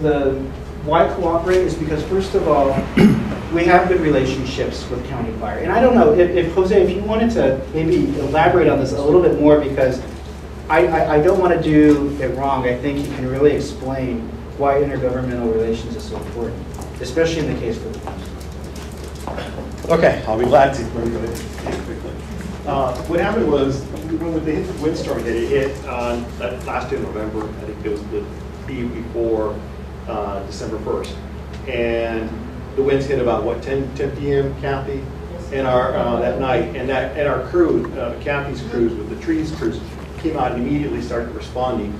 The why cooperate is because, first of all, we have good relationships with County Fire. And I don't know, if Jose, if you wanted to maybe elaborate on this a little bit more, because I don't want to do it wrong. I think you can really explain why intergovernmental relations is so important, especially in the case for the council. Okay, I'll be glad to. Let me go ahead quickly. What happened was, when they hit the windstorm, it hit that last day of November. I think it was the eve before December 1st. And the winds hit about, what, 10 p.m., Kathy? And our, that night. And our crew, Kathy's crews with the trees crews, came out and immediately started responding.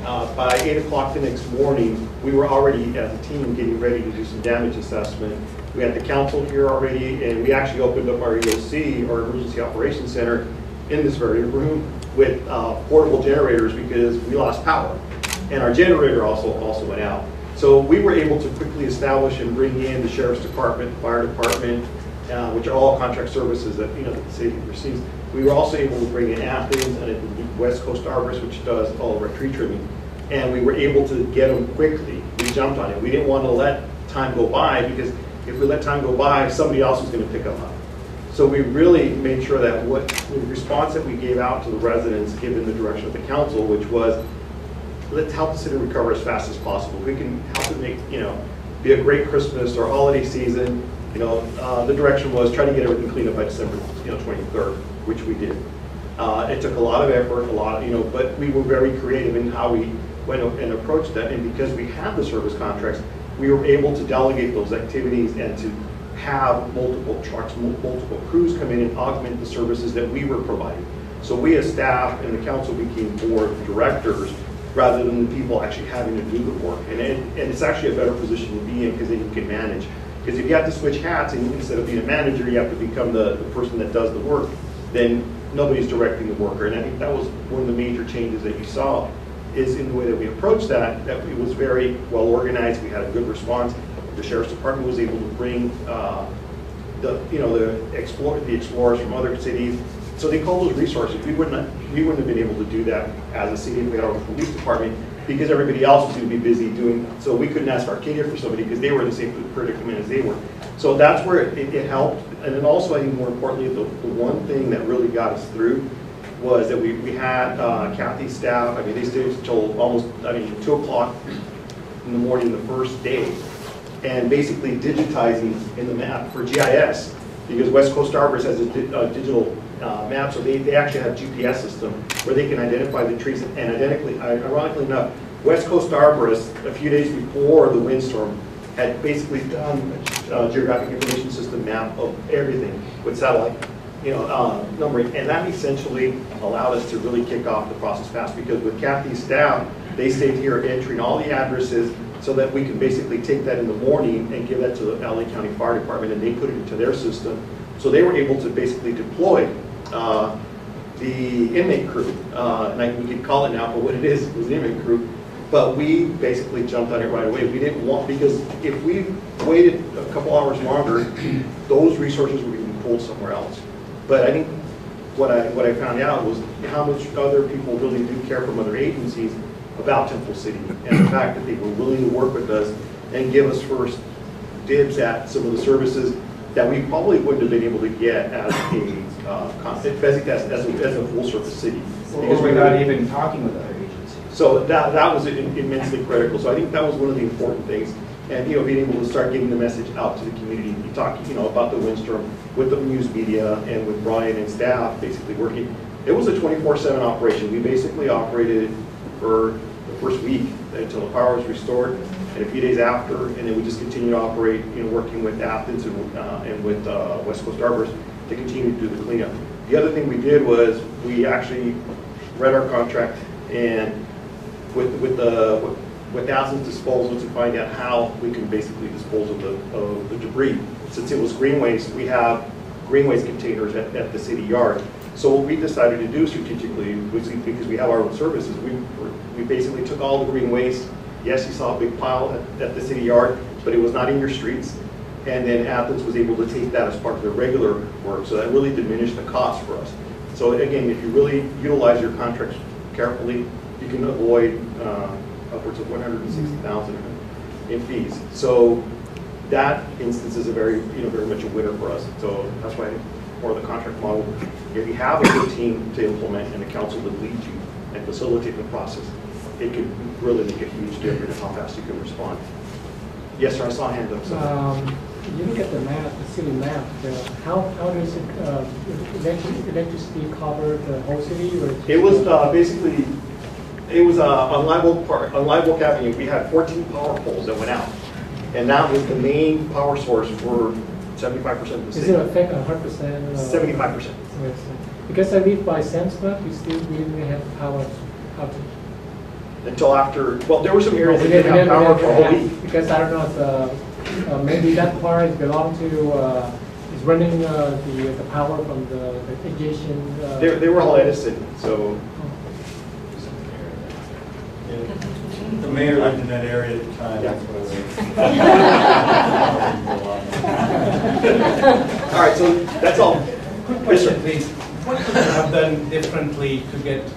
By 8 o'clock the next morning, we were already as a team getting ready to do some damage assessment. We had the council here already, and we actually opened up our EOC, or Emergency Operations Center, in this very room with portable generators because we lost power. And our generator also went out. So we were able to quickly establish and bring in the Sheriff's Department, the Fire Department, which are all contract services that the city receives. We were also able to bring in Athens and West Coast Arborist, which does all of our tree trimming. And we were able to get them quickly. We jumped on it. We didn't want to let time go by, because if we let time go by, somebody else was going to pick them up. So we really made sure that the response that we gave out to the residents, given the direction of the council, which was, let's help the city recover as fast as possible. We can help it make, be a great Christmas or holiday season. The direction was try to get everything cleaned up by December 23rd, which we did. It took a lot of effort, but we were very creative in how we went and approached that. And because we had the service contracts, we were able to delegate those activities and to have multiple trucks, multiple crews come in and augment the services that we were providing. So we as staff and the council became board of directors rather than the people actually having to do the work. And it's actually a better position to be in, because then you can manage. Because if you have to switch hats and instead of being a manager, you have to become the person that does the work, then nobody's directing the worker. And I think that was one of the major changes that you saw, is in the way that we approached that it was very well organized. We had a good response. The Sheriff's Department was able to bring the explorers from other cities. So they call those resources. We wouldn't have been able to do that as a city if we had our police department, because everybody else was going to be busy doing. So we couldn't ask Arcadia for somebody because they were in the same predicament as they were. So that's where it helped. And then also, I think more importantly, the one thing that really got us through was that we had Kathy's staff. I mean, they stayed until almost 2 o'clock in the morning the first day, and basically digitizing in the map for GIS, because West Coast Arborist has a digital map, so they actually have a GPS system where they can identify the trees. And ironically enough, West Coast Arborist, a few days before the windstorm, had basically done a geographic information system map of everything with satellite numbering, and that essentially allowed us to really kick off the process fast, because with Kathy's staff, they stayed here entering all the addresses so that we can basically take that in the morning and give that to the LA County Fire Department, and they put it into their system. So they were able to basically deploy the inmate crew, and we can call it now, but what it is was the inmate crew. But we basically jumped on it right away. We didn't want, because if we waited a couple hours longer, those resources were being pulled somewhere else. But I think what I found out was how much other people really do care from other agencies about Temple City, and the fact that they were willing to work with us and give us first dibs at some of the services that we probably wouldn't have been able to get as a full service city. Because we're not even talking with other agencies. So that was immensely critical. So I think that was one of the important things. And being able to start getting the message out to the community. You talk about the windstorm with the news media and with Brian and staff basically working. It was a 24/7 operation. We basically operated for the first week until the power was restored, and a few days after, and then we just continued to operate, working with Athens and with West Coast Arborist to continue to do the cleanup. The other thing we did was we actually read our contract, and with Athens disposal, to find out how we can basically dispose of the debris. Since it was green waste, we have green waste containers at the city yard. So what we decided to do strategically was, because we have our own services, we basically took all the green waste. Yes, you saw a big pile at the city yard, but it was not in your streets. And then Athens was able to take that as part of their regular work. So that really diminished the cost for us. So again, if you really utilize your contracts carefully, you can avoid upwards of $160,000 in fees. So that instance is a very, very much a winner for us. So that's why for the contract model, if you have a good team to implement and a council to lead you and facilitate the process, it could really make a huge difference in how fast you can respond. Yes, sir, I saw a hand up. So. You look at the map, the city map. How does it electricity cover the whole city? Or it was basically, it was on Live Oak Avenue. We had 14 power poles that went out, and that was the main power source for 75% of the city. Does it affect 100%? 75%. Because I live by Sam's Club, we didn't have power outage. Until after, well, there were some areas that didn't have power for a whole week. Because I don't know if maybe that part belongs to, is running the power from the irrigation. They were all Edison, so. The mayor lived in that area at the time. Yeah. All right, so that's all. Quick question, please. What could you have done differently to get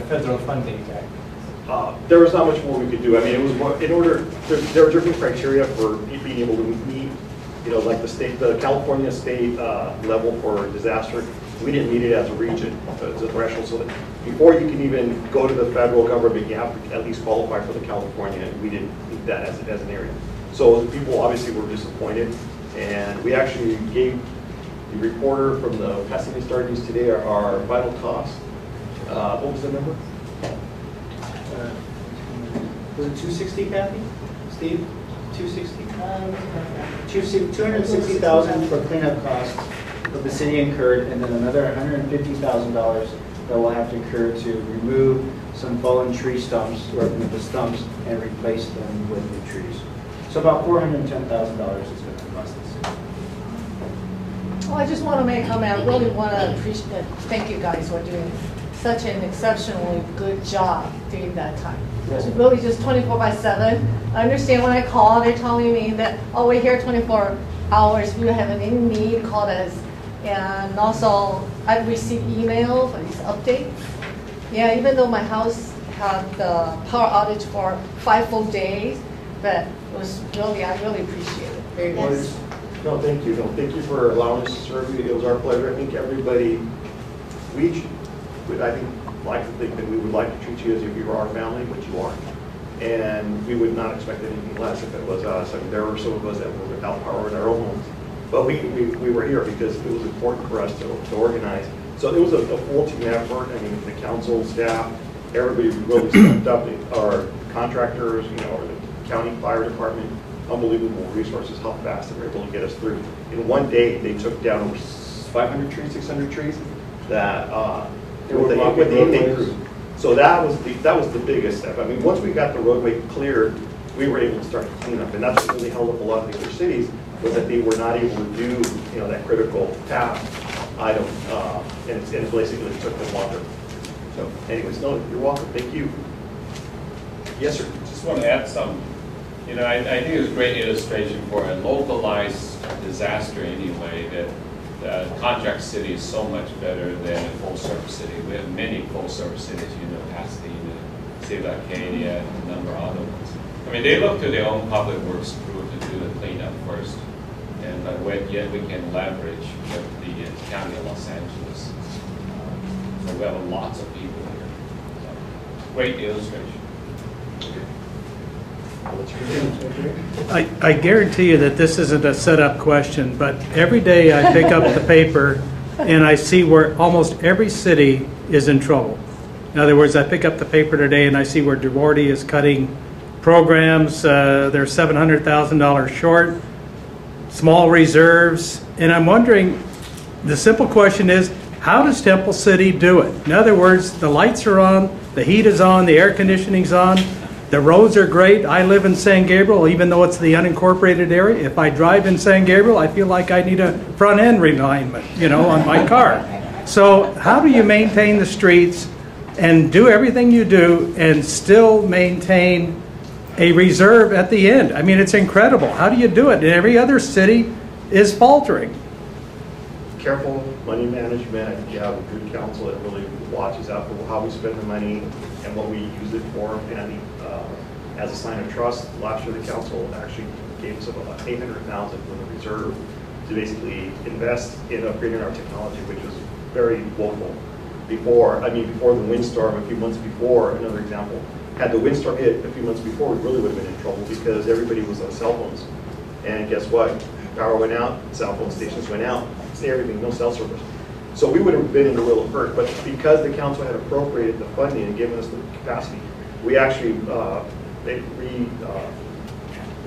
federal funding back? There was not much more we could do. I mean, it was more, in order, there were different criteria for being able to meet, like the California state level for disaster. We didn't meet it as a region, as a threshold. So that before you can even go to the federal government, you have to at least qualify for the California, and we didn't meet that as an area. So the people obviously were disappointed, and we actually gave the reporter from the Pasadena Star News today our final cost. What was the number? Was it 260, Kathy? Steve? 260? 260,000 for cleanup costs that the city incurred, and then another $150,000 that we'll have to incur to remove some fallen tree stumps, or the stumps, and replace them with new trees. So about $410,000 is going to cost the city. Well, I just want to make a comment. I really want to thank you guys for doing such an exceptionally good job during that time. It's really just 24/7. I understand when I call, they're telling me that, oh, we're here 24 hours. If you have any need, call us. And also, I've received email for these updates. Yeah, even though my house had the power outage for 5 full days, but it was really, I really appreciate it very much. No, thank you. No, thank you for allowing us to serve you. It was our pleasure. I think everybody, I think, like to think that we would like to treat you as if you were our family, which you are. And we would not expect anything less if it was us. I mean, there were some of us that were without power in our own homes. But we were here because it was important for us to organize. So it was a full team effort. I mean, the council, staff, everybody really stepped up. Our contractors, or the county fire department, unbelievable resources, how fast they were able to get us through. In one day, they took down over 500 trees, 600 trees that with the inmate crew. So that was the biggest step. I mean, once we got the roadway cleared, we were able to start to clean up, and that's what really held up a lot of the other cities, was that they were not able to do that critical task item, and it basically took them longer. So, anyways, no, you're welcome. Thank you. Yes, sir. Just want to add some. I think it's a great illustration for a localized disaster anyway, that contract city is so much better than a full-service city. We have many full-service cities, Pasadena, City of Arcadia, a number of other ones. I mean, they look to their own public works crew to do the cleanup first, but yet we can leverage the County of Los Angeles. So we have lots of people here. So, great illustration. I guarantee you that this isn't a set-up question, but every day I pick up the paper and I see where almost every city is in trouble. In other words, I pick up the paper today and I see where Duarte is cutting programs. They're $700,000 short, small reserves, and I'm wondering, the simple question is, how does Temple City do it? In other words, the lights are on, the heat is on, the air conditioning's on, the roads are great. I live in San Gabriel, even though it's the unincorporated area. If I drive in San Gabriel, I feel like I need a front end realignment, on my car. So how do you maintain the streets and do everything you do and still maintain a reserve at the end? I mean, it's incredible. How do you do it? And every other city is faltering. Careful money management. I think you have a good council that really watches out for how we spend the money and what we use it for, as a sign of trust, last year the council actually gave us about $800,000 from the reserve to basically invest in upgrading our technology, which was very woeful. Before the windstorm, a few months before, another example, had the windstorm hit a few months before, we really would have been in trouble because everybody was on cell phones. And guess what? Power went out, cell phone stations went out, everything, no cell service. So we would have been in a little hurt, but because the council had appropriated the funding and given us the capacity, we actually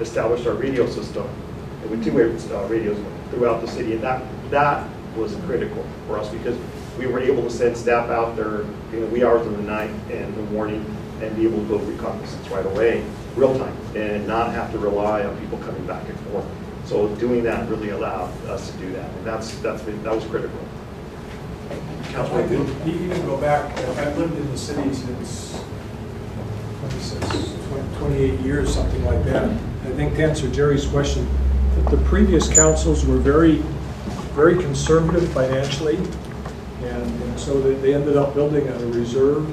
established our radio system with two-way radios throughout the city, and that was critical for us because we were able to send staff out there, wee hours of the night and the morning, and be able to go reconnaissance right away, real time, and not have to rely on people coming back and forth. So doing that really allowed us to do that, and that was critical. I could even go back. I've lived in the city since 28 years, something like that. I think to answer Jerry's question, that the previous councils were very, very conservative financially, and so they ended up building a reserve.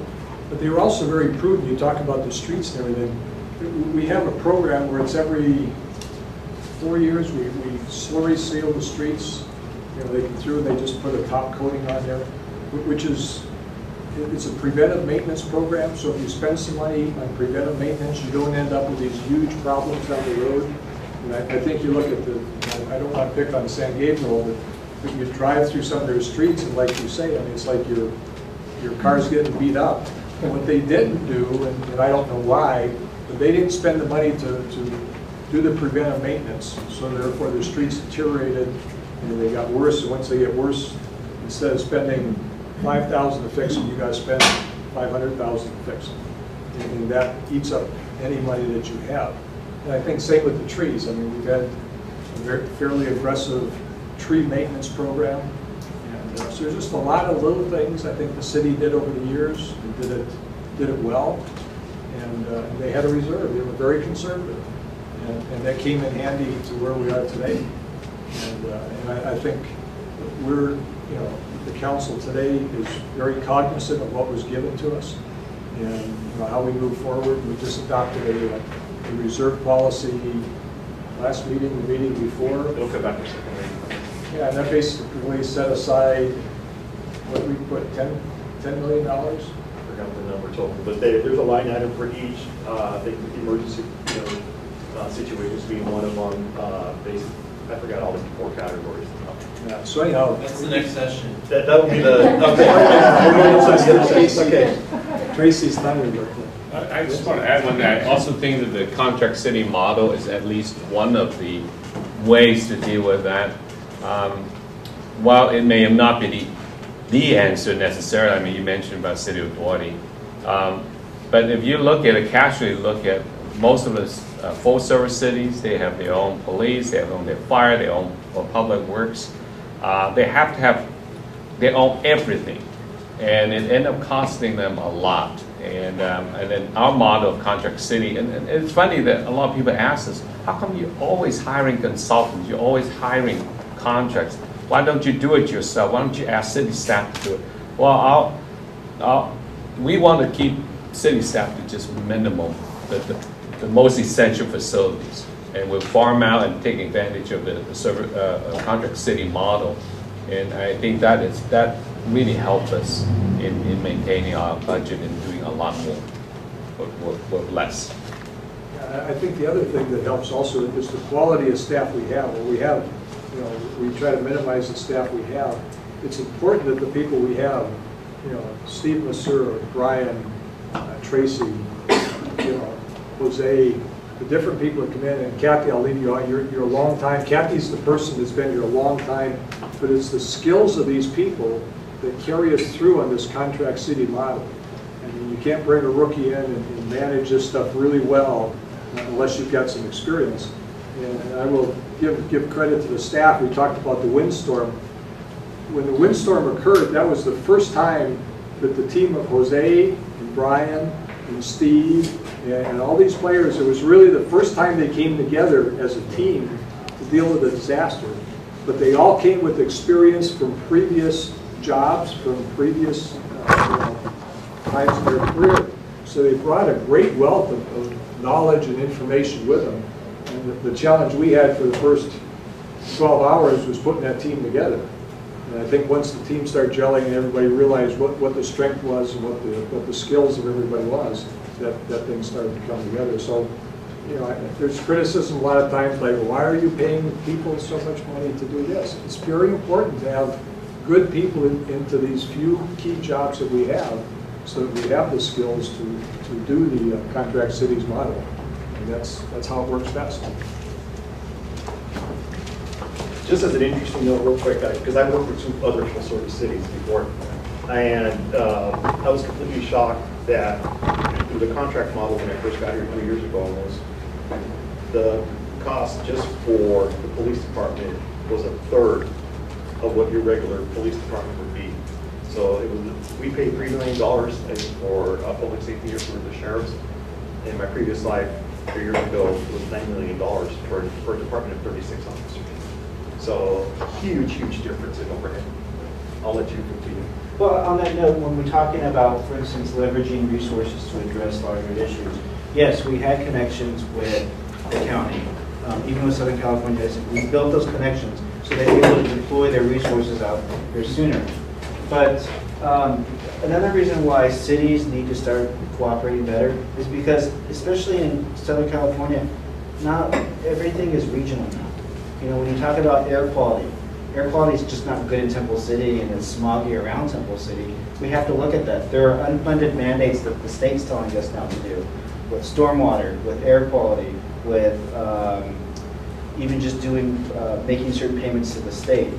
But they were also very prudent. You talk about the streets and everything. We have a program where it's every 4 years we slurry seal the streets. They come through and they just put a top coating on there, which is, it's a preventive maintenance program. So if you spend some money on preventive maintenance, you don't end up with these huge problems down the road. And I think you look at I don't want to pick on San Gabriel, but you drive through some of their streets and like you say, it's like your car's getting beat up. And what they didn't do, and I don't know why, but they didn't spend the money to do the preventive maintenance. So therefore the streets deteriorated and they got worse. And once they get worse, instead of spending $5,000 to fix them, you got to spend $500,000 to fix them. And that eats up any money that you have. And I think same with the trees. We've had a fairly aggressive tree maintenance program. And so there's just a lot of little things I think the city did over the years and did it well. And they had a reserve. They were very conservative. And that came in handy to where we are today. And I think we're, the council today is very cognizant of what was given to us and how we move forward. We just adopted a reserve policy last meeting, the meeting before. It'll come back in second reading. Yeah, and that basically set aside, what we put, $10 million? I forgot the number total, but there's a line item for each. I think the emergency situations being one of them. I forgot all the 4 categories. Yeah, so anyhow. That's the next session. That will be the, okay. Tracy's thunder. I just want to add one that I also think that the contract city model is at least one of the ways to deal with that. While it may not be the answer necessarily, you mentioned about City of Duarte, but if you casually look at most of the full service cities, they have their own police, they have their fire, their own public works. They have to have, they own everything, and it ends up costing them a lot. And then our model of contract city, and it's funny that a lot of people ask us, how come you're always hiring consultants, you're always hiring contracts? Why don't you do it yourself? Why don't you ask city staff to do it? Well, we want to keep city staff to just minimal, the most essential facilities. And we'll farm out and take advantage of the contract city model. And I think that really helps us in maintaining our budget and doing a lot more with less. I think the other thing that helps also is the quality of staff we have. Well, we have, we try to minimize the staff we have. It's important that the people we have, Steve Masseur, Brian, Tracy, Jose, the different people that come in, and Kathy, I'll leave you out. You're a long time. Kathy's the person that's been here a long time, but it's the skills of these people that carry us through on this contract city model. You can't bring a rookie in and manage this stuff really well unless you've got some experience. And I will give credit to the staff. We talked about the windstorm. When the windstorm occurred, that was the first time that the team of Jose and Brian and Steve and all these players, it was really the first time they came together as a team to deal with a disaster. But they all came with experience from previous jobs, from previous times in their career. So they brought a great wealth of knowledge and information with them. And the challenge we had for the first 12 hours was putting that team together. And I think once the team started gelling and everybody realized what the strength was and what the skills of everybody was, that thing started to come together. So, you know, there's criticism a lot of times, like, why are you paying people so much money to do this? It's very important to have good people into these few key jobs that we have, so that we have the skills to do the contract cities model. And that's how it works best. Just as an interesting note, real quick, because I've worked with some other full service cities before, and I was completely shocked that through the contract model when I first got here 3 years ago almost, the cost just for the police department was a third of what your regular police department would be. So it was, we paid $3 million for public safety here for the sheriffs. In my previous life, 3 years ago, it was $9 million for a department of 36 officers. So huge, huge difference in overhead. I'll let you continue. Well, on that note, when we're talking about, for instance, leveraging resources to address larger issues, yes, we had connections with the county, even with Southern California. We built those connections so they'd be able to deploy their resources out here sooner. But another reason why cities need to start cooperating better is because, especially in Southern California, not everything is regional now. You know, when you talk about air quality is just not good in Temple City and it's smoggy around Temple City. We have to look at that. There are unfunded mandates that the state's telling us now to do with stormwater, with air quality, with even just doing, making certain payments to the state.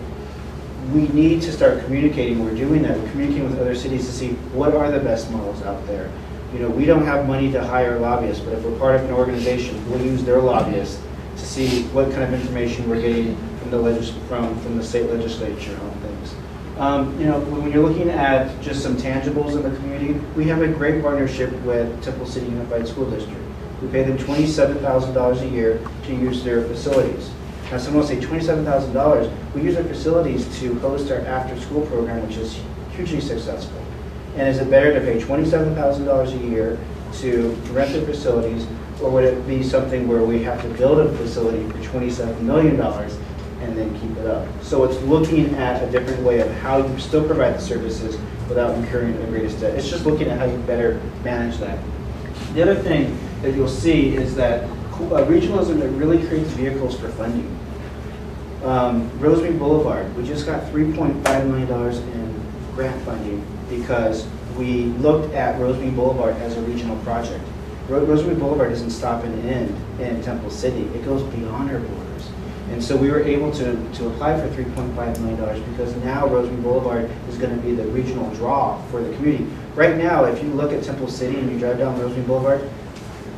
We need to start communicating. We're doing that. We're communicating with other cities to see what are the best models out there. You know, we don't have money to hire lobbyists, but if we're part of an organization, we'll use their lobbyists to see what kind of information we're getting from the state legislature on things. You know, when you're looking at just some tangibles in the community, we have a great partnership with Temple City Unified School District. We pay them $27,000 a year to use their facilities. Now, someone will say $27,000. We use our facilities to host our after-school program, which is hugely successful. And is it better to pay $27,000 a year to rent their facilities, or would it be something where we have to build a facility for $27 million and then keep it up? So it's looking at a different way of how you still provide the services without incurring the greatest debt. It's just looking at how you better manage that. The other thing that you'll see is that regionalism that really creates vehicles for funding. Rosemead Boulevard, we just got $3.5 million in grant funding because we looked at Rosemead Boulevard as a regional project. Rosemead Boulevard doesn't stop and end in Temple City. It goes beyond our borders. And so we were able to apply for $3.5 million because now Rosemead Boulevard is going to be the regional draw for the community. Right now, if you look at Temple City and you drive down Rosemead Boulevard,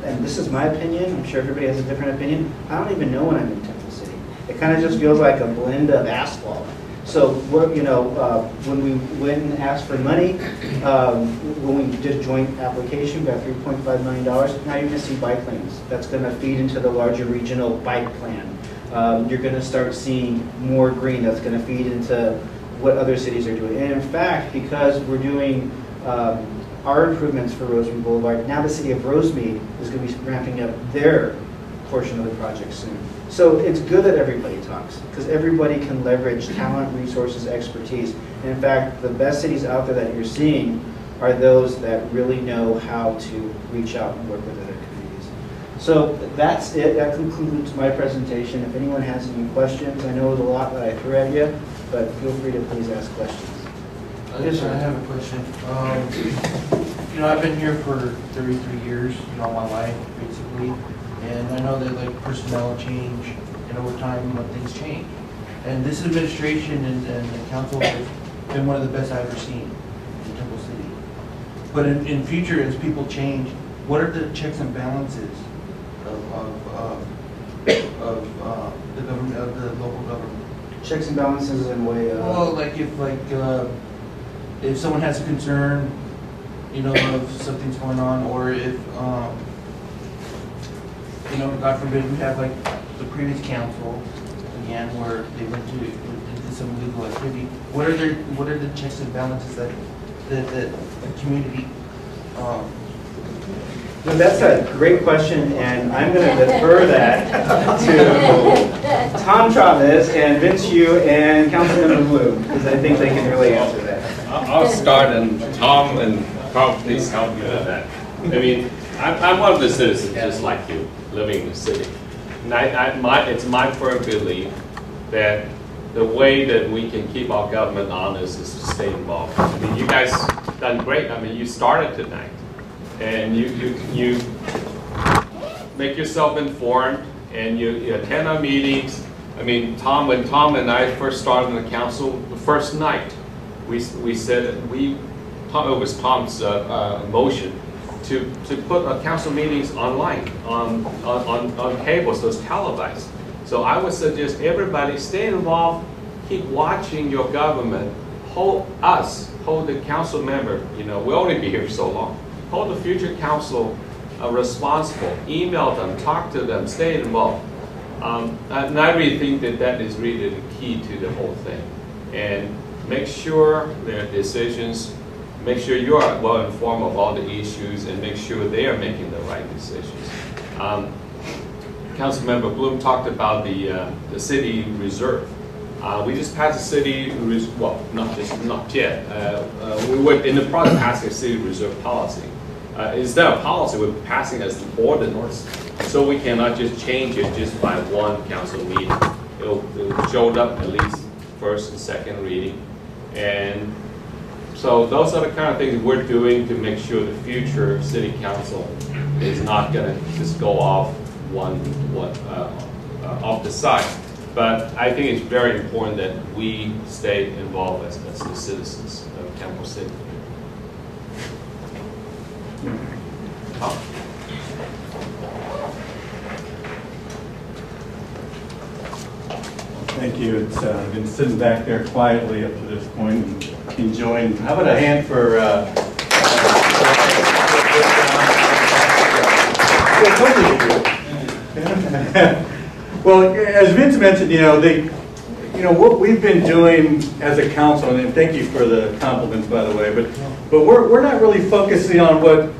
and this is my opinion, I'm sure everybody has a different opinion, I don't even know when I'm in Temple City. It kind of just feels like a blend of asphalt. So, you know, when we went and asked for money, when we did a joint application, we got $3.5 million. Now you're going to see bike lanes. That's going to feed into the larger regional bike plan. You're going to start seeing more green. That's going to feed into what other cities are doing. And in fact, because we're doing our improvements for Rosemead Boulevard, now the city of Rosemead is going to be ramping up their portion of the project soon. So it's good that everybody talks, because everybody can leverage talent, resources, expertise. And in fact, the best cities out there that you're seeing are those that really know how to reach out and work with other communities. So that's it. That concludes my presentation. If anyone has any questions, I know it was a lot that I threw at you, but feel free to please ask questions. Yes, sir. I have a question. You know, I've been here for 33 years, you know, my life, basically. And I know that like personnel change, and over time, things change. And this administration and the council has been one of the best I've ever seen in Temple City. But in future, as people change, what are the checks and balances of the government, of the local government? Checks and balances in a way of... Well, like if someone has a concern, you know, of something's going on, or if you know, God forbid, we have like the previous council again, where they went to did some illegal activity. What are the checks and balances that the community Well, that's a great question, and I'm going to defer that to Tom Travis and Vince Yu and Councilmember Bloom, because I think they can really answer that. I'll start, and Tom and Carl, please help me with that. I mean, I'm one of the citizens just like you, living in the city. And it's my firm belief that the way that we can keep our government honest is to stay involved. I mean, you guys done great. I mean, you started tonight, and you make yourself informed, and you attend our meetings. I mean, when Tom and I first started on the council, the first night, we said that it was Tom's motion to put our council meetings online on cable, so it's televised. So I would suggest everybody stay involved, keep watching your government, hold the council member, you know, we'll only be here so long, hold the future council responsible, email them, talk to them, stay involved. And I really think that is really the key to the whole thing. And make sure their decisions, make sure you are well informed of all the issues, and make sure they are making the right decisions. Councilmember Bloom talked about the city reserve. We just passed a city, well, not yet. We were in the process of passing a city reserve policy. Instead of policy, we're passing as an ordinance. So we cannot just change it just by one council meeting. It'll show up at least first and second reading. And so those are the kind of things we're doing to make sure the future city council is not going to just go off off the side. But I think it's very important that we stay involved as the citizens of Temple City. Thank you. It's been sitting back there quietly up to this point and enjoying. How about a hand for? Well, as Vince mentioned, what we've been doing as a council, and thank you for the compliments, by the way, but we're not really focusing on what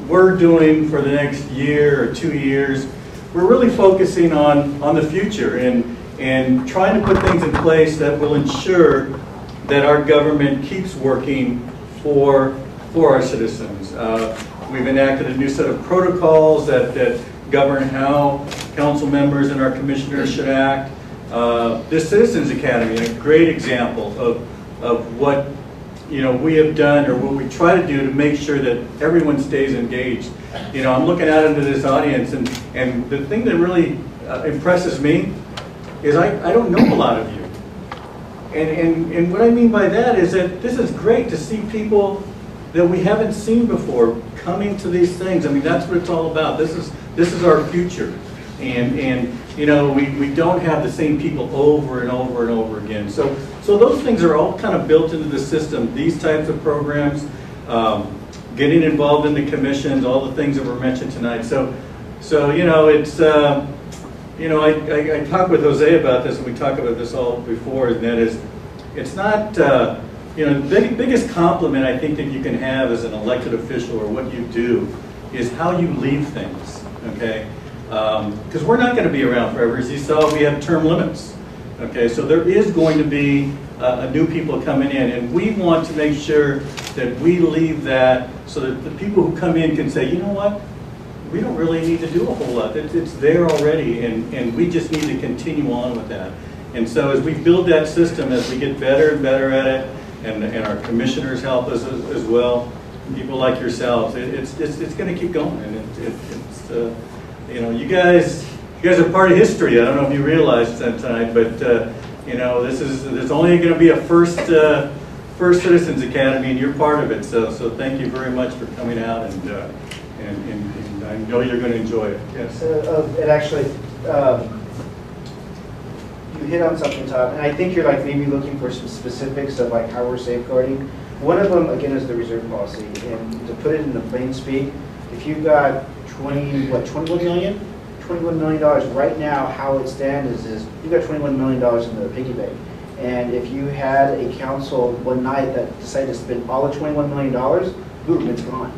we're doing for the next year or 2 years. We're really focusing on the future and trying to put things in place that will ensure that our government keeps working for our citizens. We've enacted a new set of protocols that govern how council members and our commissioners should act. This Citizens Academy, a great example of what we have done, or what we try to do to make sure that everyone stays engaged. I'm looking out into this audience, and the thing that really impresses me is I don't know a lot of you. And what I mean by that is that this is great to see people that we haven't seen before coming to these things. I mean, that's what it's all about. This is our future. And we don't have the same people over and over and over again. So those things are all kind of built into the system. These types of programs, getting involved in the commissions, all the things that were mentioned tonight. So it's I talked with Jose about this, and we talked about this all before, and that is, it's not, the biggest compliment I think that you can have as an elected official, or what you do, is how you leave things, okay? Because we're not going to be around forever. As you saw, we have term limits, okay? So there is going to be new people coming in, and we want to make sure that we leave that so that the people who come in can say, you know what? We don't really need to do a whole lot. It's there already, and we just need to continue on with that. And so as we build that system, as we get better and better at it, and our commissioners help us as well, people like yourselves, it's going to keep going. And you guys are part of history. I don't know if you realized that tonight, but there's only going to be a first Citizens Academy, and you're part of it. So thank you very much for coming out, and I know you're going to enjoy it. Yes. And actually, you hit on something, Todd, and I think you're maybe looking for some specifics of how we're safeguarding. One of them, again, is the reserve policy. And to put it in the plain speak, if you've got $21 million right now, how it stands is you've got $21 million in the piggy bank. And if you had a council one night that decided to spend all the $21 million, boom, it's gone.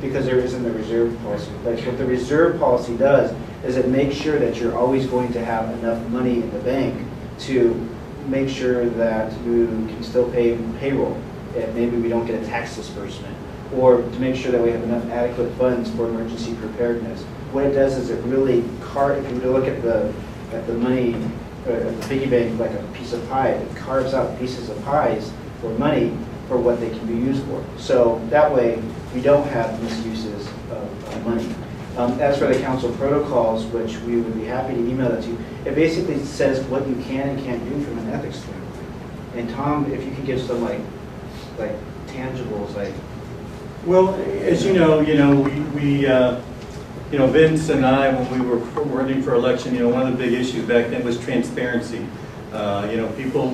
because there isn't a reserve policy. But what the reserve policy does is it makes sure that you're always going to have enough money in the bank to make sure that you can still pay payroll, and maybe we don't get a tax disbursement, or to make sure that we have enough adequate funds for emergency preparedness. What it does is it really if you look at the money, the piggy bank like a piece of pie, it carves out pieces of pies for money for what they can be used for. So that way we don't have misuses of money. As for the council protocols, which we would be happy to email that to you, it basically says what you can and can't do from an ethics standpoint. And Tom, if you could give some like tangibles, like. Well, as you know, Vince and I, when we were running for election, one of the big issues back then was transparency. People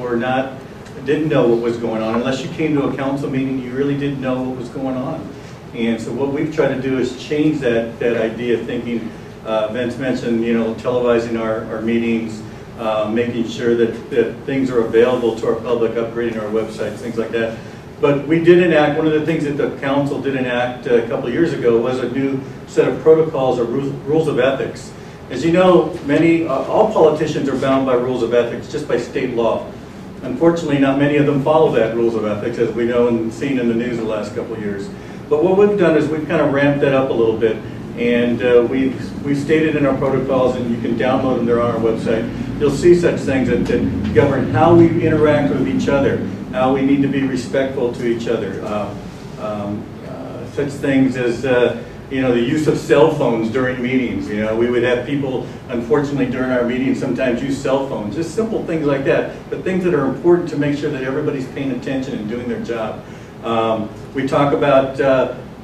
didn't know what was going on. Unless you came to a council meeting, you really didn't know what was going on. And so what we've tried to do is change that idea of thinking. Vince mentioned, televising our meetings, making sure that things are available to our public, upgrading our websites, things like that. But we did enact, one of the things that the council did enact a couple of years ago was a new set of protocols or rules of ethics. As you know, all politicians are bound by rules of ethics just by state law. Unfortunately, not many of them follow that rules of ethics, as we know and seen in the news the last couple of years. But what we've done is we've kind of ramped that up a little bit, and we've stated in our protocols, and you can download them, they're on our website. You'll see such things that govern how we interact with each other, how we need to be respectful to each other. Such things as the use of cell phones during meetings. We would have people, unfortunately, during our meetings sometimes use cell phones. Just simple things like that, but things that are important to make sure that everybody's paying attention and doing their job. We talk about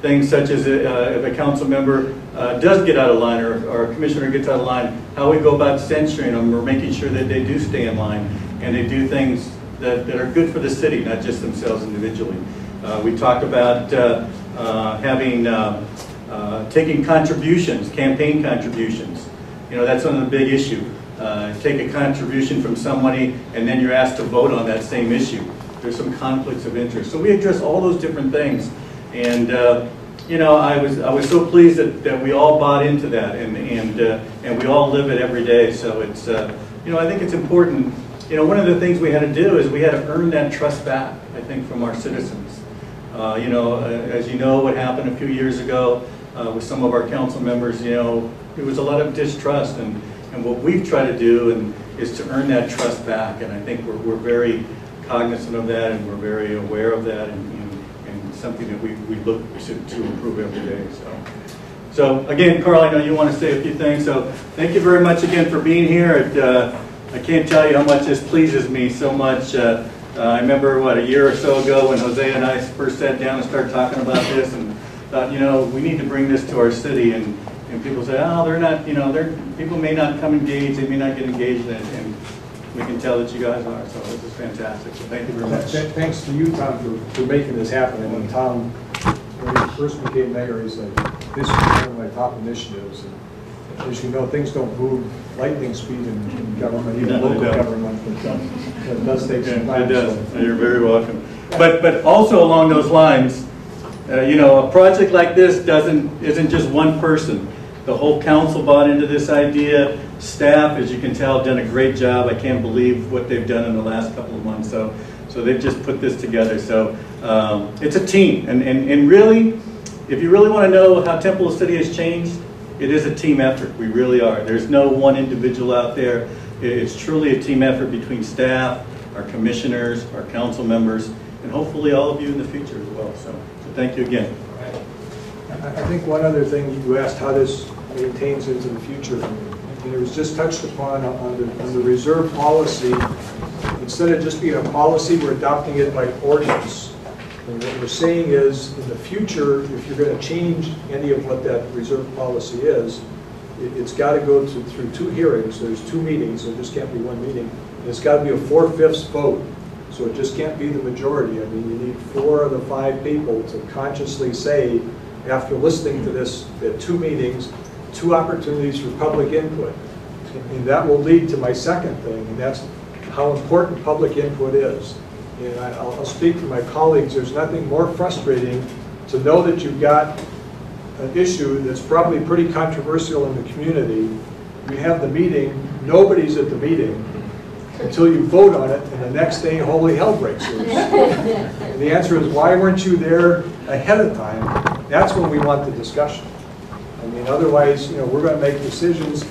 things such as if a council member does get out of line or a commissioner gets out of line, how we go about censoring them or making sure that they do stay in line and they do things that are good for the city, not just themselves individually. We talked about taking contributions, campaign contributions. That's one of the big issues. Take a contribution from somebody and then you're asked to vote on that same issue. There's some conflicts of interest. So we address all those different things. And I was so pleased that we all bought into that and we all live it every day. So it's, I think it's important. One of the things we had to do is we had to earn that trust back, I think, from our citizens. As you know, what happened a few years ago with some of our council members, there was a lot of distrust, and what we've tried to do is to earn that trust back, and I think we're very cognizant of that, and we're very aware of that, and something that we look to improve every day. So again, Carl, I know you want to say a few things, so thank you very much again for being here. I can't tell you how much this pleases me so much. I remember, a year or so ago when Jose and I first sat down and started talking about this and thought, we need to bring this to our city. And people say, oh, they're not, people may not come engaged, they may not get engaged in it. And we can tell that you guys are. So this is fantastic. So thank you very much. Thanks to you, Tom, for making this happen. And when Tom, when he first became mayor, he said, this is one of my top initiatives. And as you know, things don't move lightning speed in government, even local government, but it does take some time. It does. So. You're very welcome. But also along those lines, a project like this isn't just one person. The whole council bought into this idea. Staff, as you can tell, done a great job. I can't believe what they've done in the last couple of months. So they've just put this together. So it's a team, and really, if you really want to know how Temple City has changed, it is a team effort. We really are. There's no one individual out there. It's truly a team effort between staff, our commissioners, our council members, and hopefully all of you in the future as well. So thank you again. I think one other thing, you asked how this maintains into the future. And it was just touched upon on the reserve policy. Instead of just being a policy, we're adopting it by ordinance. And what we're saying is, in the future, if you're going to change any of what that reserve policy is, it's got to go through 2 hearings. There's 2 meetings, so it just can't be 1 meeting. And it's got to be a 4/5 vote. So it just can't be the majority. I mean, you need 4 of the 5 people to consciously say, after listening to this at 2 meetings, 2 opportunities for public input. And that will lead to my second thing, and that's how important public input is. And I'll speak for my colleagues. There's nothing more frustrating to know that you've got an issue that's probably pretty controversial in the community. You have the meeting, nobody's at the meeting until you vote on it, and the next day, holy hell breaks loose. And the answer is, why weren't you there ahead of time? That's when we want the discussion. I mean, otherwise, we're going to make decisions,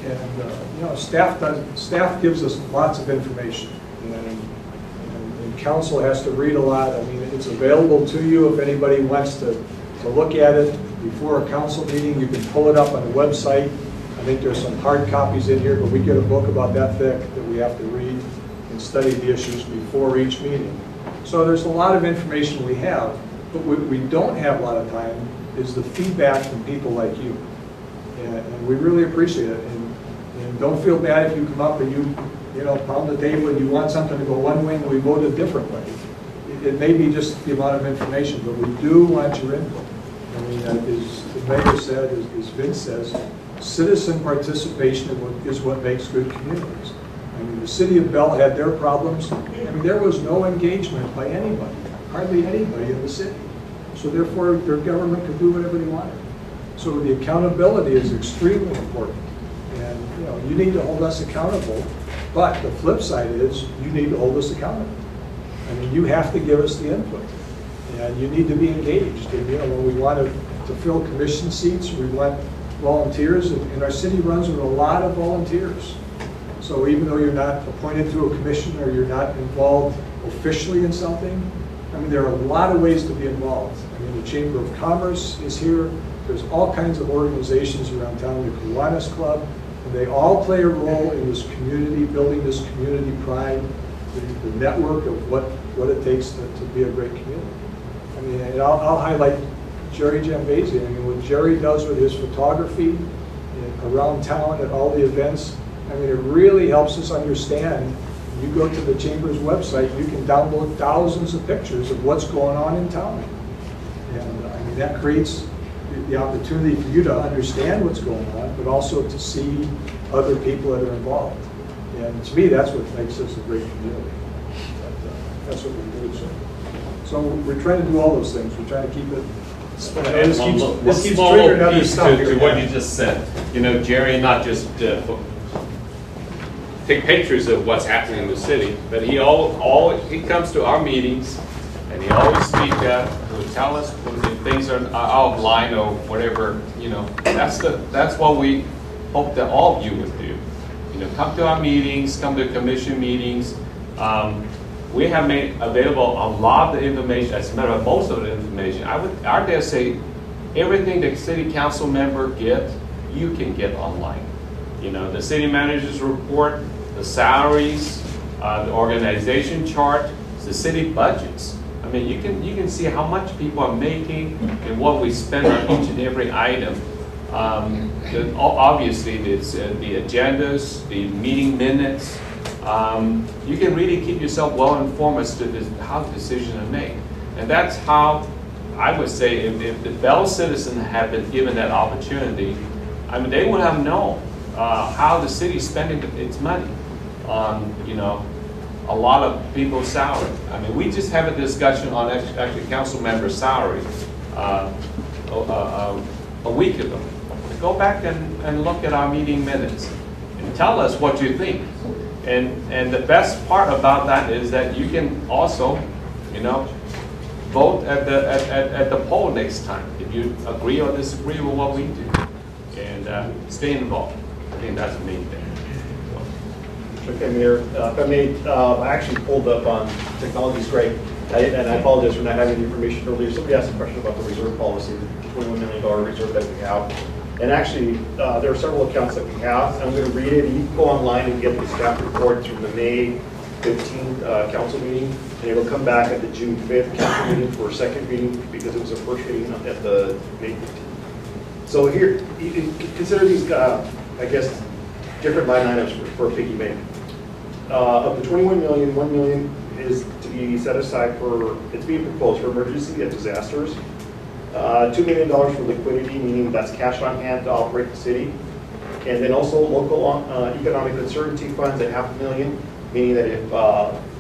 and staff gives us lots of information, and council has to read a lot. I mean, it's available to you if anybody wants to look at it before a council meeting. You can pull it up on the website. I think there's some hard copies in here, but we get a book about that thick that we have to read and study the issues before each meeting. So there's a lot of information we have, but what we don't have a lot of time is the feedback from people like you. And we really appreciate it. And don't feel bad if you come up and you pound the table and you want something to go one way and we vote a different way. It may be just the amount of information, but we do want your input. I mean, as the mayor said, as Vince says, citizen participation is what makes good communities. I mean, the city of Bell had their problems. I mean, there was no engagement by anybody, hardly anybody in the city. So therefore, their government could do whatever they wanted. So the accountability is extremely important. And you need to hold us accountable, but the flip side is you need to hold us accountable. I mean, you have to give us the input, and you need to be engaged. And when we want to fill commission seats, we want volunteers, and our city runs with a lot of volunteers. So even though you're not appointed to a commission or you're not involved officially in something, I mean, there are a lot of ways to be involved. I mean, the Chamber of Commerce is here. There's all kinds of organizations around town, the Kiwanis Club, and they all play a role in this community, building this community pride, the network of what it takes to be a great community. I mean, and I'll highlight JerryJambazian. I mean, what Jerry does with his photography around town at all the events, I mean, it really helps us understand. You go to the Chamber's website, you can download thousands of pictures of what's going on in town. And I mean, that creates the opportunity for you to understand what's going on, but also to see other people that are involved. And to me, that's what makes us a great community. That's what we do. So we're trying to do all those things. We're trying to keep it. This keeps triggering other stuff to what you just said. Jerry not just take pictures of what's happening in the city, but he comes to our meetings and he always speaks up. He'll tell us when things are out of line or whatever. That's what we hope that all of you would do. Come to our meetings, come to commission meetings. We have made available a lot of the information, as a matter of most of the information. I dare say everything the city council member gets, you can get online. The city manager's report, the salaries, the organization chart, the city budgets. I mean, you can see how much people are making and what we spend on each and every item. Obviously, it's the agendas, the meeting minutes. You can really keep yourself well informed as to how the decisions are made. And that's how I would say if the Bell citizens had been given that opportunity, I mean, they would have known how the city is spending its money on, a lot of people's salary. I mean, we just have a discussion on actually council members' salary a week ago. Go back and look at our meeting minutes and tell us what you think. And the best part about that is that you can also, vote at the poll next time if you agree or disagree with what we do, and stay involved. I think that's the main thing. Okay, Mayor, if I may, I actually pulled up on Technology's Great, and I apologize for not having the information earlier. Somebody asked a question about the reserve policy, the $21 million reserve that we have. And actually, there are several accounts that we have. I'm going to read it. You can go online and get the staff report from the May 15th council meeting, and it'll come back at the June 5th council meeting for a second reading because it was a first reading at the May 15th. So here, you can consider these, I guess, different line items for a piggy bank. Of the $21 million, $1 million is to be set aside for, it's being proposed for emergency and disasters. $2 million for liquidity, meaning that's cash on hand to operate the city. And then also local economic uncertainty funds at $500,000, meaning that if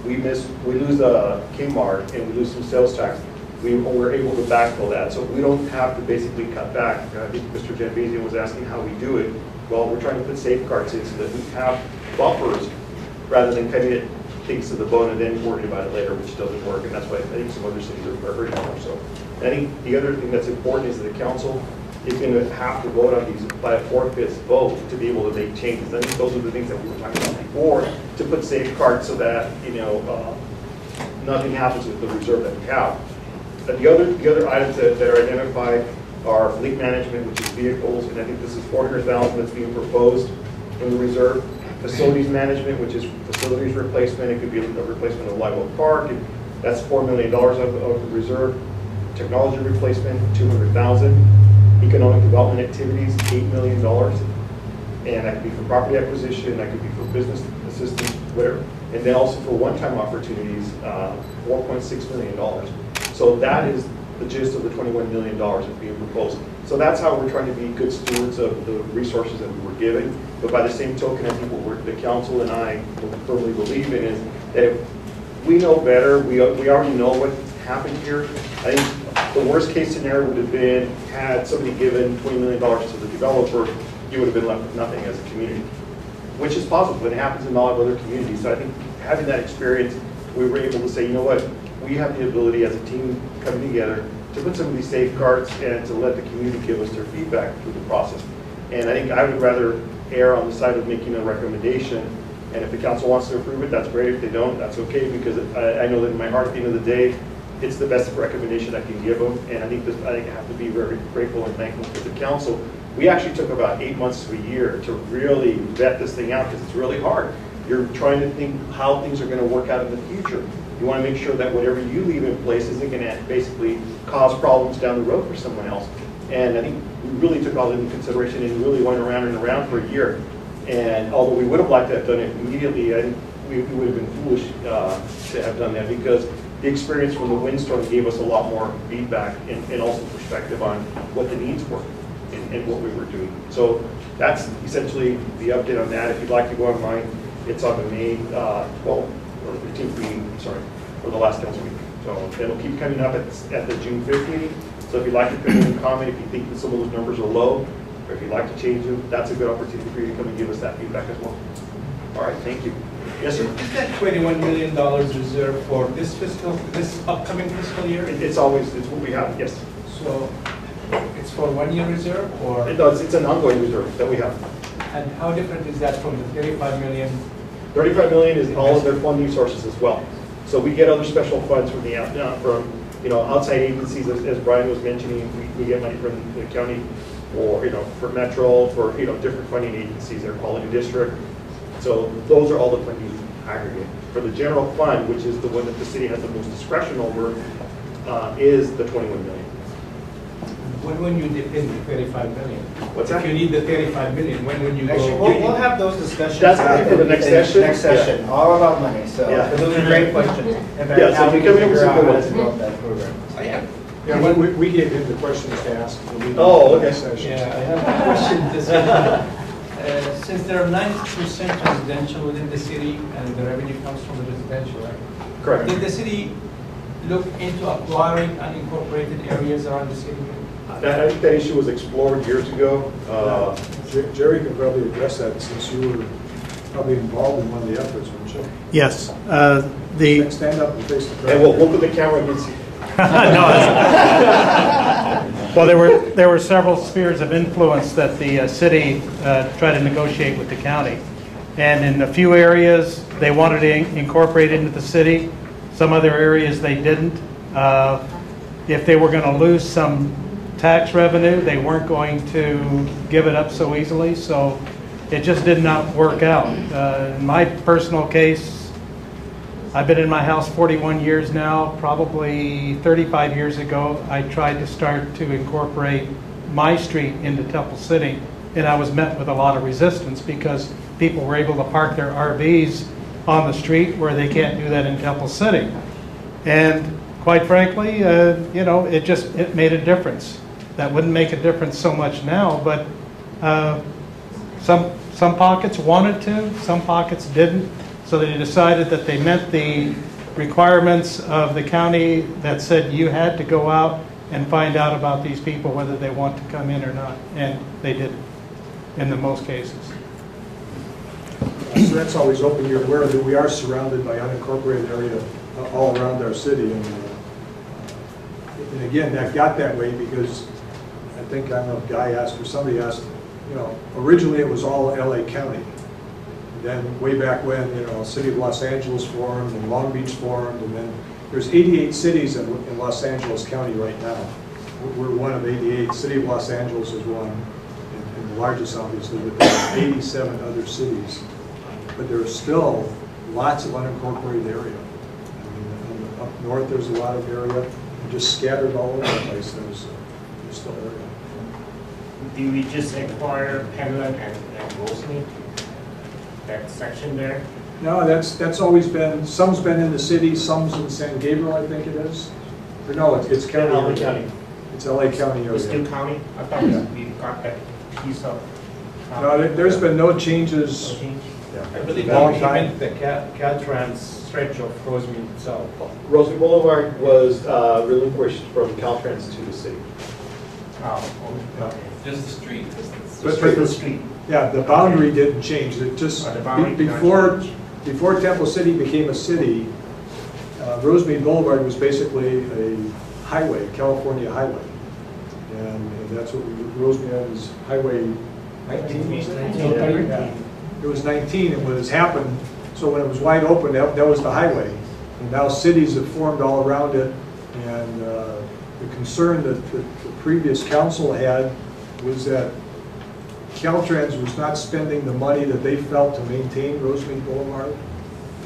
we lose the Kmart and we lose some sales tax, we were able to backfill that. So we don't have to basically cut back. I think Mr. JerryJambazian was asking how we do it. Well, we're trying to put safeguards in so that we have buffers rather than cutting it things to the bone and then worrying about it later, which doesn't work. And that's why I think some other cities are hurting more so. And I think the other thing that's important is that the council is going to have to vote on these by a 4/5 vote to be able to make changes. I think those are the things that we were talking about before, to put safeguards so that, you know, nothing happens with the reserve that we have. But the other items that are identified are fleet management, which is vehicles, and I think this is $400,000 that's being proposed in the reserve. Facilities management, which is facilities replacement. It could be a replacement of Live Oak Park. That's $4 million of the reserve. Technology replacement, $200,000. Economic development activities, $8 million. And that could be for property acquisition, that could be for business assistance, whatever. And then also for one-time opportunities, $4.6 million. So that is the gist of the $21 million that's being proposed. So that's how we're trying to be good stewards of the resources that we were given. But by the same token, I think what the council and I firmly believe in is that if we know better, we already know what happened here. I think the worst case scenario would have been had somebody given $20 million to the developer, you would have been left with nothing as a community, which is possible. It happens in a lot of other communities. So I think having that experience, we were able to say, you know what, we have the ability as a team coming together to put some of these safeguards and to let the community give us their feedback through the process. And I think I would rather err on the side of making a recommendation. And if the council wants to approve it, that's great. If they don't, that's okay, because I know that in my heart at the end of the day, it's the best recommendation I can give them. And I think I have to be very grateful and thankful for the council. We actually took about 8 months to a year to really vet this thing out, because it's really hard. You're trying to think how things are going to work out in the future. You want to make sure that whatever you leave in place isn't going to basically cause problems down the road for someone else. And I think we really took all that into consideration and really went around and around for a year. And although we would have liked to have done it immediately, I think we would have been foolish to have done that, because the experience from the windstorm gave us a lot more feedback and also perspective on what the needs were and what we were doing. So that's essentially the update on that. If you'd like to go online, it's on the May 12th or 15th meeting, sorry, or the last council meeting. So it'll keep coming up at the June 5th meeting. So if you'd like to come in and comment, if you think that some of those numbers are low, or if you'd like to change them, that's a good opportunity for you to come and give us that feedback as well. All right, thank you. Yes, sir. Is that $21 million reserved for this upcoming fiscal year? It's what we have, yes. So it's for 1 year reserve, or? It does, it's an ongoing reserve that we have. And how different is that from the 35 million? 35 million is all of their funding sources as well. So we get other special funds from outside agencies, as Brian was mentioning. We get money from the county, or for Metro, for different funding agencies, their quality district. So those are all the funding aggregate. For the general fund, which is the one that the city has the most discretion over, is the 21 million. When you dip in the 35 million? What's that? If you need the 35 million, when you Actually, go? we'll have those discussions. That's for the next session. Next session, all about money. So those are great questions. In fact, Yeah, so how we if can you come in with figure some out good how to ones. develop that program. Oh, yeah. Yeah, we gave him the questions to ask. Oh, okay. Yeah, I have a question. Since there are 90% residential within the city, and the revenue comes from the residential, right? Correct. Did the city look into acquiring unincorporated areas around the city? I think that issue was explored years ago. Jerry could probably address that, since you were probably involved in one of the efforts, weren't you? Yes. Stand up and face the crowd. And we'll put the camera against you. Well, there were several spheres of influence that the city tried to negotiate with the county. And in a few areas, they wanted to incorporate into the city. Some other areas they didn't. If they were going to lose some tax revenue, they weren't going to give it up so easily. So it just did not work out. In my personal case, I've been in my house 41 years now. Probably 35 years ago, I tried to start to incorporate my street into Temple City, and I was met with a lot of resistance because people were able to park their RVs on the street where they can't do that in Temple City. And quite frankly, it made a difference. That wouldn't make a difference so much now, but some pockets wanted to, some pockets didn't. So they decided that they met the requirements of the county that said you had to go out and find out about these people, whether they want to come in or not, and they didn't, in the most cases. So that's always open. You're aware that we are surrounded by unincorporated area all around our city. And again, that got that way because I think, I don't know if Guy asked or somebody asked, you know, originally it was all LA County. Then way back when, you know, City of Los Angeles formed and Long Beach formed, and then there's 88 cities in Los Angeles County right now. We're one of 88. City of Los Angeles is one, and the largest obviously, but there are 87 other cities. But there's still lots of unincorporated area. I mean, up north there's a lot of area, and just scattered all over the place. There's still area. Do we just acquire Penland and Rosemead? That section there? No, that's always been, some's been in the city, some's in San Gabriel, I think it is. Or no, it's county. LA County. It's LA County area. It's still county? I thought we got that piece of. No, there's been no changes. No change? I believe Long you time. meant the Caltrans stretch of Rosemead itself. Rosemead Boulevard was relinquished from Caltrans to the city. Oh, okay. Just the street. But The street. yeah, the boundary didn't change. It just, The boundary did not change. before Temple City became a city, Rosemead Boulevard was basically a highway, California highway. And that's what Rosemead is Highway 19. was it? 19. Yeah. It was 19, and what has happened, so when it was wide open, that was the highway. And now cities have formed all around it, and the concern that the previous council had was that Caltrans was not spending the money that they felt to maintain Rosemead Boulevard.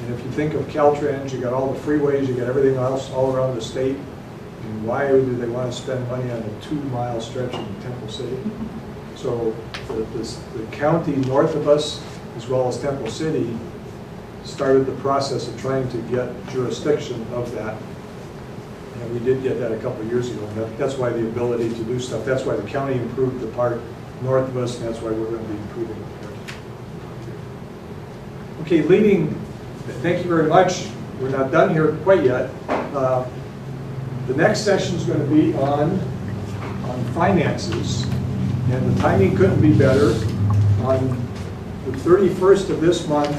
And if you think of Caltrans, you got all the freeways, you got everything else all around the state. And why do they want to spend money on a 2-mile stretch in Temple City? So the county north of us, as well as Temple City, started the process of trying to get jurisdiction of that. And we did get that a couple of years ago. And that's why the ability to do stuff, that's why the county improved the part north of us, and that's why we're going to be improving it here. Okay, thank you very much. We're not done here quite yet. The next session is going to be on finances, and the timing couldn't be better. On the 31st of this month,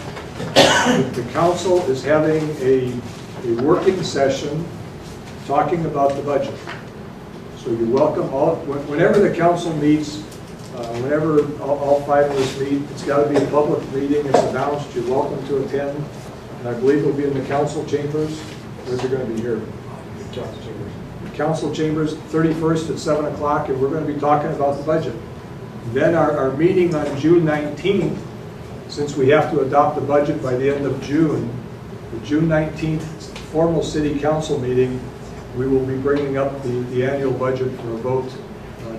the council is having a working session talking about the budget. So you're welcome, whenever the council meets, whenever all 5 of us meet, it's got to be a public meeting, it's announced, you're welcome to attend. And I believe it'll be in the council chambers. Where's it going to be here? Council chambers. Council chambers, 31st at 7 o'clock, and we're going to be talking about the budget. Then our meeting on June 19th, since we have to adopt the budget by the end of June, the June 19th formal city council meeting, we will be bringing up the annual budget for a vote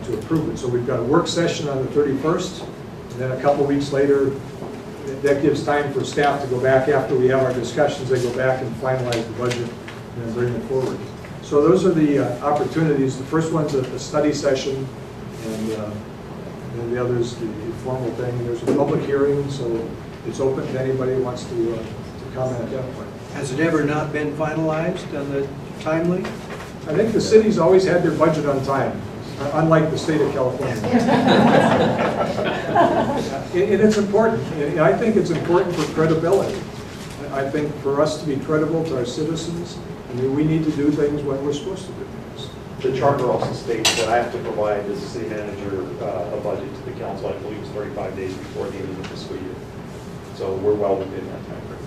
to approve it. So we've got a work session on the 31st, and then a couple weeks later, that gives time for staff to go back after we have our discussions. They go back and finalize the budget and then bring it forward. So those are the opportunities. The first one's a study session, and then the other's the formal thing. There's a public hearing, so it's open to anybody who wants to comment at that point. Has it ever not been finalized on the timely? I think the city's always had their budget on time, unlike the state of California. And it's important. I think it's important for credibility. I think for us to be credible to our citizens, I mean, we need to do things when we're supposed to do things. The charter also states that I have to provide, as a city manager, a budget to the council. I believe it's 35 days before the end of the fiscal year. So we're well within that time frame.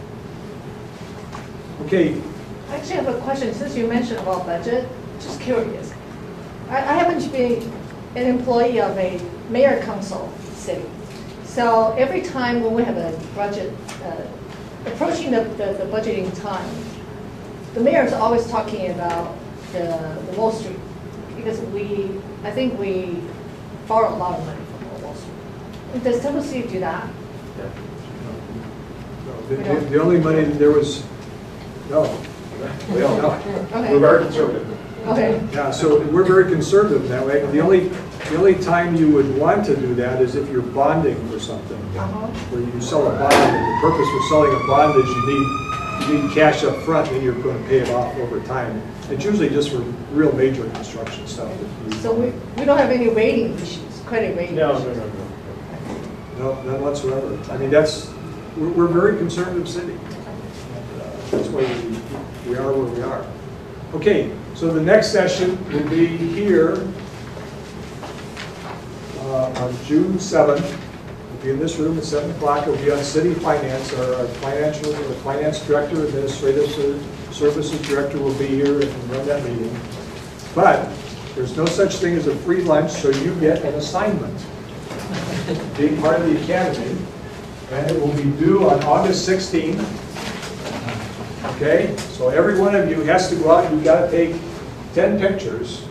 Okay. I actually have a question. Since you mentioned about budget, just curious. I happen to be an employee of a mayor council city. So every time when we have a budget, approaching the budgeting time, the mayor is always talking about the Wall Street, because I think we borrow a lot of money from Wall Street. Does Temple City do that? Yeah. The only money that there was, no. We don't know. Okay. We're very conservative. Okay. Yeah, so we're very conservative that way. The only time you would want to do that is if you're bonding for something, where you sell a bond. And the purpose for selling a bond is you need you need cash up front, then you're going to pay it off over time. It's usually just for real major construction stuff. So we don't have any rating issues, credit rating No, issues? no, no, no. No, none whatsoever. I mean, we're a very conservative city. That's why we are where we are. Okay, so the next session will be here on June 7th. We'll be in this room at 7 o'clock. It'll be on city finance. Our finance director, administrative services director will be here and run that meeting. But there's no such thing as a free lunch, so you get an assignment. Being part of the academy, and it will be due on August 16th. Okay, so every one of you has to go out. You've got to take 10 pictures.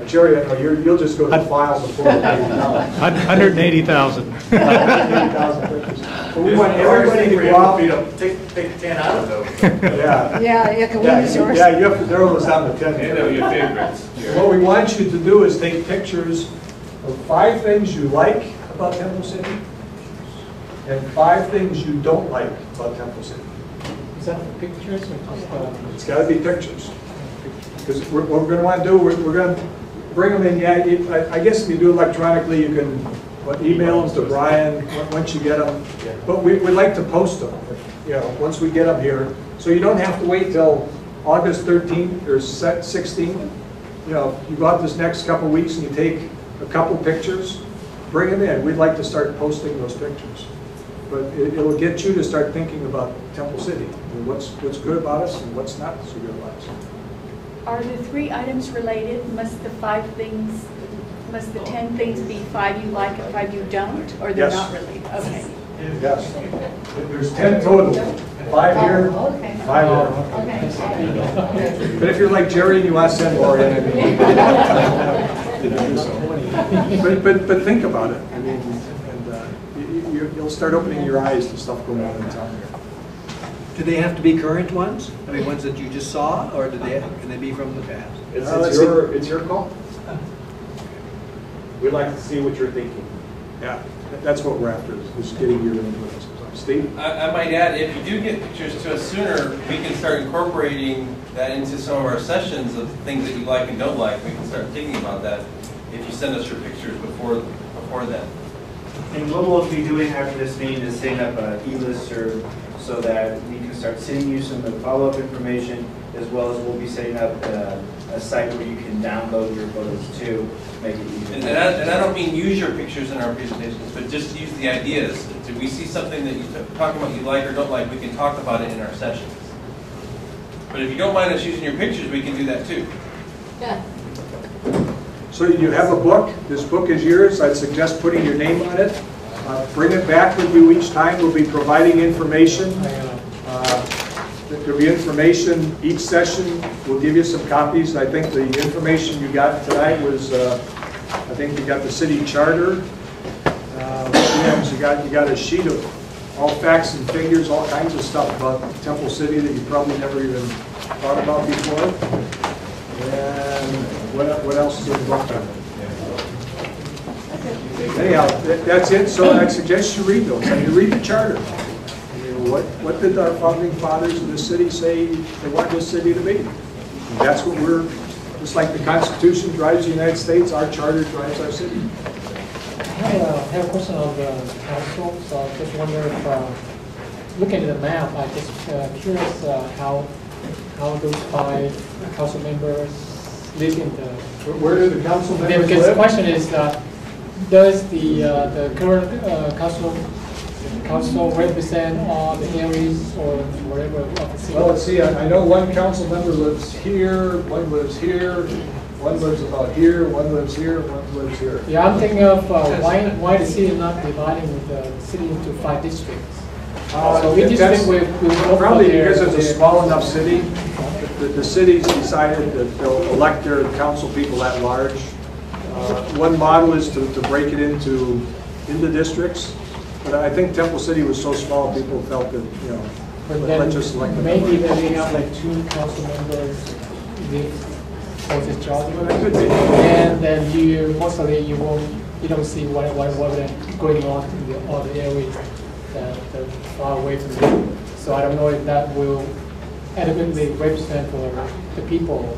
Jerry, I know you'll just go to the file before. 180,000. 180,000 pictures. But we want everybody to go out. Take 10 out of those. Yeah. Can we use yours? Yeah, you have to narrow this down to 10. And your favorites. What we want you to do is take pictures of 5 things you like about Temple City and 5 things you don't like about Temple City. Is that for pictures or just? It's got to be pictures. Because what we're going to want to do, we're going to bring them in. Yeah, I guess if you do electronically, you can email them to Brian once you get them. But we'd like to post them, once we get them here. So you don't have to wait till August 13th or 16th. You go out this next couple weeks and you take a couple pictures, bring them in. We'd like to start posting those pictures. But it'll get you to start thinking about Temple City, and what's good about us and what's not so good about us. Are the 3 items related? Must the 10 things be 5 you like and 5 you don't, or they're Yes. not related? Okay. Yes. There's 10 total. 5 here, 5 there. But if you're like Jerry and you want to send more in, but think about it. I mean, you'll start opening your eyes to stuff going on in town here. Do they have to be current ones? I mean, ones that you just saw, or can they be from the past? It's your call. We'd like to see what you're thinking. Yeah, that's what we're after, is getting your input. Steve? I might add, if you do get pictures to us sooner, we can start incorporating that into some of our sessions of things that you like and don't like. We can start thinking about that if you send us your pictures before then. And what we'll be doing after this meeting is setting up an e-listserv so that we can start sending you some of the follow-up information, as well as we'll be setting up a site where you can download your photos too, to make it easier. And I don't mean use your pictures in our presentations, but just use the ideas. Do we see something that you talk about you like or don't like, we can talk about it in our sessions. But if you don't mind us using your pictures, we can do that too. Yeah. So you have a book. This book is yours. I'd suggest putting your name on it. Bring it back with you each time. We'll be providing information. There'll be information each session. We'll give you some copies. I think the information you got tonight was, I think you got the city charter. You got a sheet of all facts and figures, all kinds of stuff about Temple City that you probably never even thought about before. And what else is in the book? Anyhow, that's it. So I suggest you read those. I mean, read the charter. What did our founding fathers in this city say they wanted this city to be? And that's what just like the Constitution drives the United States, our charter drives our city. I have a question on the council, so I just wonder if, looking at the map, I'm just curious how those 5 council members live in the... Where do the council members because live? the question is, does the current council represent all the areas or whatever of the city? Well, let's see, I know one council member lives here, one lives here, one lives about here, one lives here, one lives here. Yeah, I'm thinking of why the city is not dividing the city into 5 districts. So each district will probably because it's a small enough city. The city's decided that they'll elect their council people at large. One model is to break it into districts. But I think Temple City was so small, people felt that, let's just select them. Maybe they have like 2 council members for this job. That could be. And then you don't see what going on in all the areas that are far away from you. So I don't know if that will adequately represent for the people.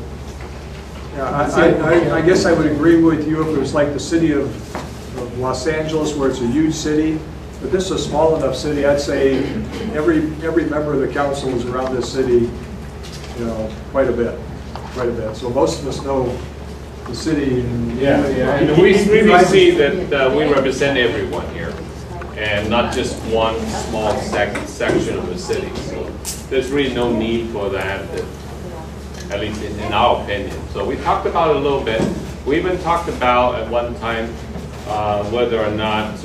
Yeah, I guess I would agree with you if it was like the city of Los Angeles, where it's a huge city. But this is a small enough city, I'd say every member of the council is around this city, you know, quite a bit. So most of us know the city. Yeah, and we really see that we represent everyone here, and not just one small section of the city. So there's really no need for that, at least in our opinion. So we talked about it a little bit. We even talked about at one time whether or not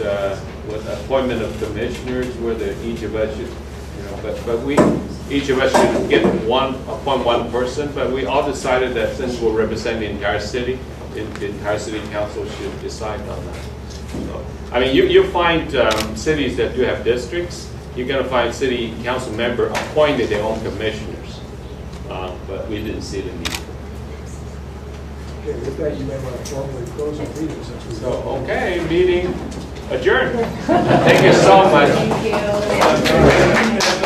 with appointment of commissioners, whether each of us should, you know, but each of us should get appoint one person. But we all decided that since we're representing the entire city, the entire city council should decide on that. So, I mean, you'll find cities that do have districts. You're going to find city council member appointed their own commissioners, but we didn't see the need. Okay, with that, you may want to formally close the meeting. So, okay, meeting adjourned. Thank you so much. Thank you.